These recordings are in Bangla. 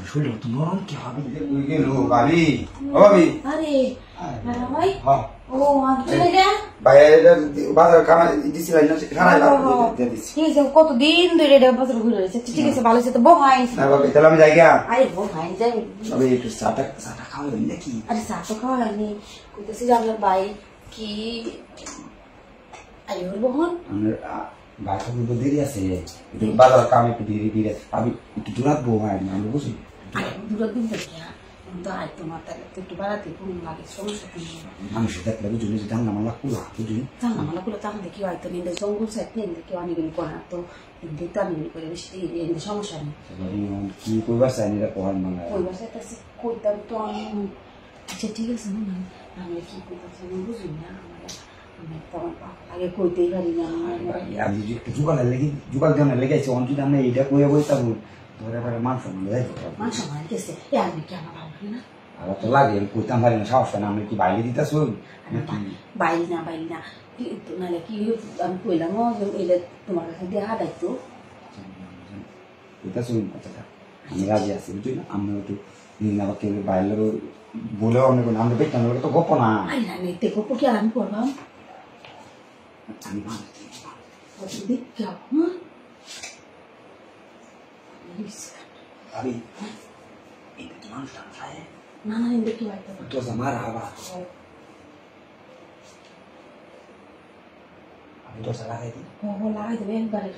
শরীর তো নরম কি হবে? ওই গেল ভাবি, ও ভাবি। আরে ভালো ভাই। ও চলে যা ভাই বাজার খানা দিছি ভাই না খানা দিয়ে দিছি। ঠিক আছে, কতদিন ধরে এটা বাজার ঘুরে রয়েছে। ঠিক আছে, ভালো আছে তো বউ ভাই। না ভাবি তাহলে আমি যাই গা। আরে বউ ভাই যাই। ভাবি একটু চাটা খাওয়াবেন নাকি? আরে চা তো খাওয়া হয়নি, কইতেছি যে আপনার ভাই কি আরে ওর বোন বাসা কিন্তু দেরি আছে, একটু বাজার কাম একটু ধীরে আমি একটু দূরাত বউ হয় না আমি বুঝি। আরে দূরের দিন থেকে তো আয় তোমার তাহলে একটু বাড়াতে কোন লাগে সমস্যা কি? মানুষ দেখলে বুঝলি যে জানলাম আমার কুলা বুঝলি জানলাম আমার গুলো তাহলে কি হয়তো নিন্দে জঙ্গল সাইড নিন্দে কেউ আনিগুলি করে না, তো নিন্দে তো আনিগুলি করে বেশি এনে সমস্যা নেই। কি করবার চাই না পড়ার মানে ওই বাসায় কইতাম তো আমি। আচ্ছা ঠিক আছে না, আমি কি করতেছি আমি বুঝি না, আমি তো আগে কইতেই পারি না। আমি যদি একটু জোগাড় দেওয়ার লেগেছে অন যদি আমরা এইটা করে বইতাম ধরে পরে মানুষ মানুষ আমার গেছে এ আমি কি আমার ভালো না আর তো লাগে আমি করতাম পারি না সাহস না আমি কি বাইরে দিতেছ বাইরে না নাহলে কি আমি কইলাম এলে তোমার কাছে দিয়ে হাঁটাইত দিতেছ কথাটা আমি রাজি আছি বুঝলি না আমি একটু আবার কেউ বাইরে বলেও অনেক আমরা দেখতাম তো গপ না আমি গপ কি আর আমি করবাম আমি ভাবি এটা কি মানুষ খায় না না দেখি হয়তো তো আমার আবার আমি তো লাগাই দিই ও লাগাই দেবে একবারে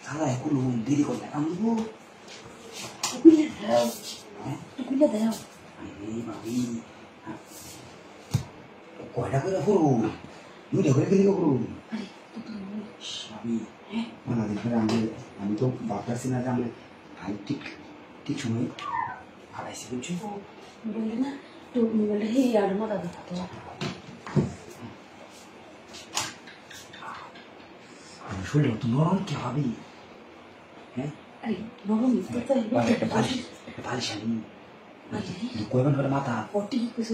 দাদা এখন দেরি করলে আমি খুলে দাও ভাবি কয়টা করে করবো দুইটা করে গেলে করবো ভাবি না দেখে আমি তো ভাবতেছি না যে আমি ভাই ঠিক সময় হারাইছি বুঝছি বললি না তো বললে হে আর মজা দেখতো শরীর তো নরম কি হবে? হ্যাঁ আরে নরম তো তাই একটা বালিশ আনি কয়বার ধরে মাথা ওটি কিছু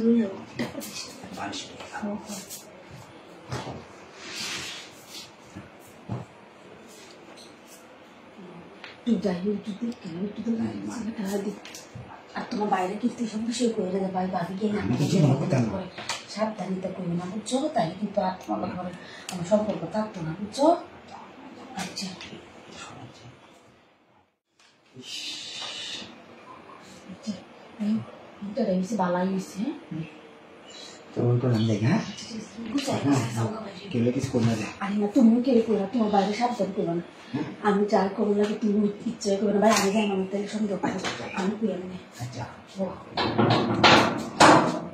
বালিশ তুই যাই হোক তুই কেন তুই তো খেলা দিই আর তোমার বাইরে কিন্তু সঙ্গে সে করে দেবে ভাই ভাবি গিয়ে সাবধানিতা করবি না বুঝছো, তাহলে কিন্তু আর তোমার ঘরে আমার সম্পর্ক থাকতো না বুঝছো। আচ্ছা বেশি বালাই হয়েছে আরে না তুমিও কেড়ে করো তোমার বাইরে সাবধান করো না, আমি যা করবো লাগে তুমি ইচ্ছে করবে না ভাই আমি যাই আমার তাহলে সন্দেহ আমি করে নেই।